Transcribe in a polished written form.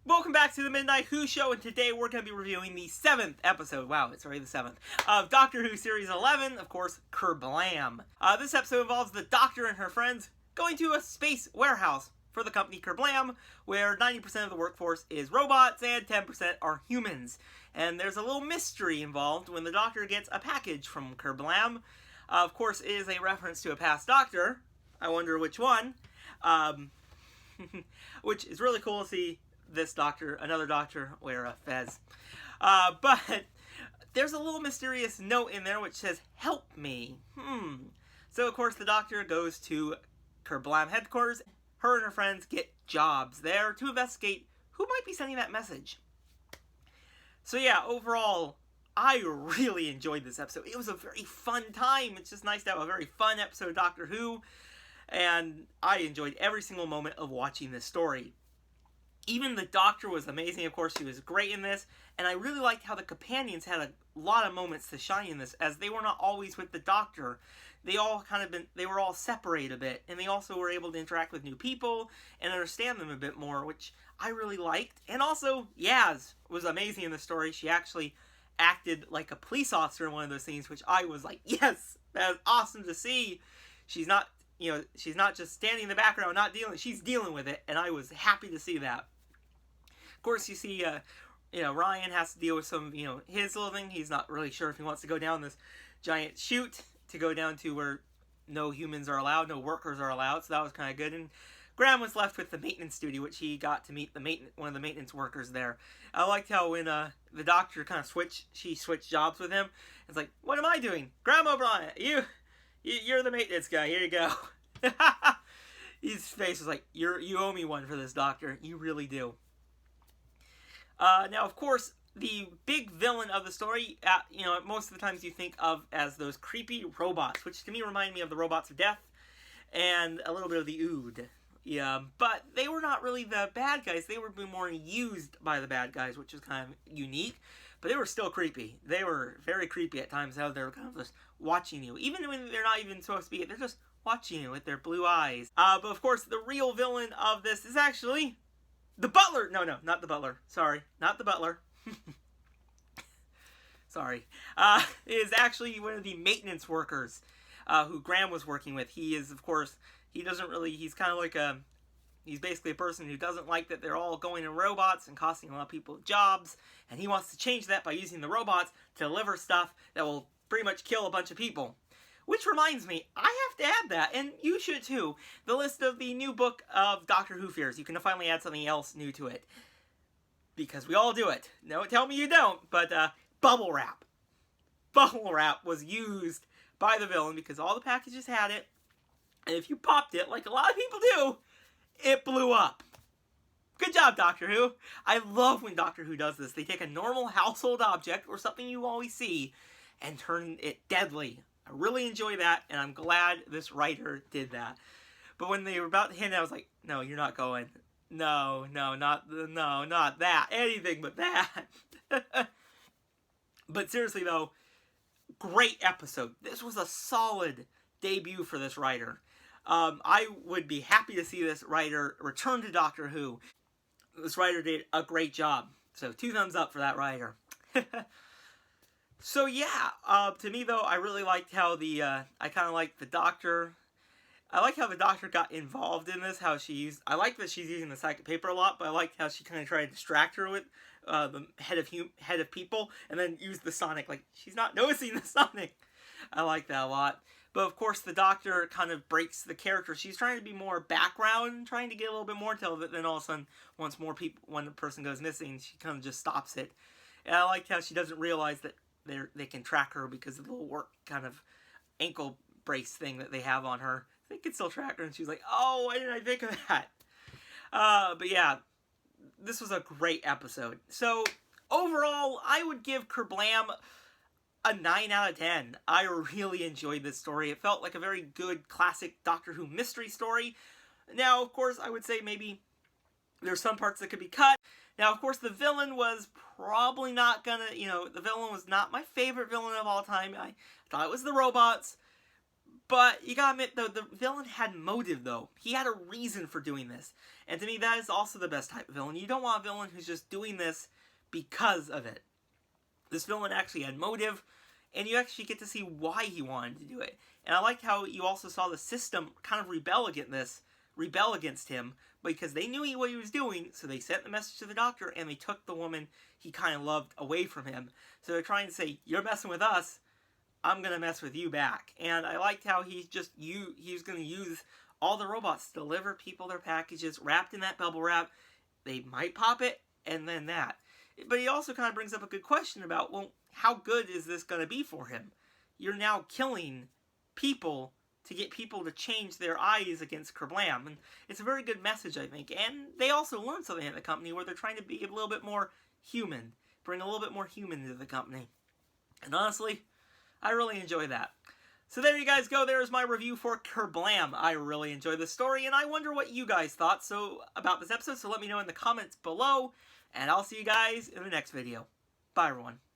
Welcome back to the Midnight Who Show, and today we're going to be reviewing the 7th episode, wow, it's already the 7th, of Doctor Who Series 11, of course, Kerblam. This episode involves the Doctor and her friends going to a space warehouse for the company Kerblam, where 90% of the workforce is robots and 10% are humans. And there's a little mystery involved when the Doctor gets a package from Kerblam. Of course, it is a reference to a past Doctor. I wonder which one. Which is really cool to see this Doctor, another Doctor, wear a fez. But there's a little mysterious note in there which says, "Help me." So, of course, the Doctor goes to Kerblam headquarters. Her and her friends get jobs there to investigate who might be sending that message. So yeah, overall, I really enjoyed this episode. It was a very fun time. It's just nice to have a very fun episode of Doctor Who. And I enjoyed every single moment of watching this story. Even the Doctor was amazing. Of course, she was great in this. And I really liked how the companions had a lot of moments to shine in this, as they were not always with the Doctor. They were all separated a bit. And they also were able to interact with new people and understand them a bit more, which I really liked. And also, Yaz was amazing in the story. She actually acted like a police officer in one of those scenes, which I was like, yes, that is awesome to see. She's not just standing in the background, she's dealing with it, and I was happy to see that. Of course, you see, Ryan has to deal with some, his little thing. He's not really sure if he wants to go down this giant chute to go down to where no humans are allowed, no workers are allowed, so that was kind of good. And Graham was left with the maintenance duty, which he got to meet one of the maintenance workers there. I liked how when the Doctor kind of switched jobs with him. It's like, what am I doing? Graham O'Brien, you're the maintenance guy. Here you go. His face was like, you owe me one for this, Doctor. You really do. Now, of course, the big villain of the story, most of the times you think of as those creepy robots, which to me remind me of the Robots of Death and a little bit of the Ood. Yeah, but they were not really the bad guys. They were more used by the bad guys, which is kind of unique. But they were still creepy. They were very creepy at times, how they were kind of just watching you. Even when they're not even supposed to be, they're just watching you with their blue eyes. But of course, the real villain of this is actually the butler. No, not the butler. Sorry, not the butler. Sorry. Is actually one of the maintenance workers who Graham was working with. He is, of course, he's kind of like he's basically a person who doesn't like that they're all going in robots and costing a lot of people jobs. And he wants to change that by using the robots to deliver stuff that will pretty much kill a bunch of people. Which reminds me, I have to add that, and you should too, the list of the new book of Doctor Who fears. You can finally add something else new to it. Because we all do it. No, tell me you don't, but bubble wrap. Bubble wrap was used by the villain because all the packages had it. And if you popped it, like a lot of people do, it blew up. Good job, Doctor Who. I love when Doctor Who does this. They take a normal household object or something you always see and turn it deadly. I really enjoy that, and I'm glad this writer did that. But when they were about to hit it, I was like, no, you're not going. No, not that. Anything but that. But seriously, though, great episode. This was a solid debut for this writer. I would be happy to see this writer return to Doctor Who. This writer did a great job. So 2 thumbs up for that writer. So yeah, to me though, I really liked how I kind of liked the Doctor. I like how the Doctor got involved in this, I like that she's using the psychic paper a lot, but I liked how she kind of tried to distract her with the head of people, and then use the sonic, like, she's not noticing the sonic. I like that a lot. But of course, the Doctor kind of breaks the character. She's trying to be more background, trying to get a little bit more until then all of a sudden, when a person goes missing, she kind of just stops it. And I liked how she doesn't realize that they can track her because of the little work kind of ankle brace thing that they have on her. They can still track her, and she's like, oh, why didn't I think of that? But yeah, this was a great episode. So overall, I would give Kerblam a 9 out of 10. I really enjoyed this story. It felt like a very good classic Doctor Who mystery story. Now, of course, I would say maybe there's some parts that could be cut. Now, of course, the villain was probably not gonna, the villain was not my favorite villain of all time. I thought it was the robots. But you gotta admit, though, the villain had motive, though. He had a reason for doing this. And to me, that is also the best type of villain. You don't want a villain who's just doing this because of it. This villain actually had motive, and you actually get to see why he wanted to do it. And I liked how you also saw the system kind of rebel against him, because they knew what he was doing, so they sent the message to the Doctor, and they took the woman he kind of loved away from him. So they're trying to say, you're messing with us, I'm going to mess with you back. And I liked how he's going to use all the robots to deliver people their packages wrapped in that bubble wrap. They might pop it, and then that. But he also kind of brings up a good question about, well, how good is this going to be for him? You're now killing people to get people to change their eyes against Kerblam. And it's a very good message, I think. And they also learned something at the company where they're trying to be a little bit more human. Bring a little bit more human into the company. And honestly, I really enjoy that. So there you guys go. There's my review for Kerblam. I really enjoyed the story, and I wonder what you guys thought about this episode. So let me know in the comments below, and I'll see you guys in the next video. Bye, everyone.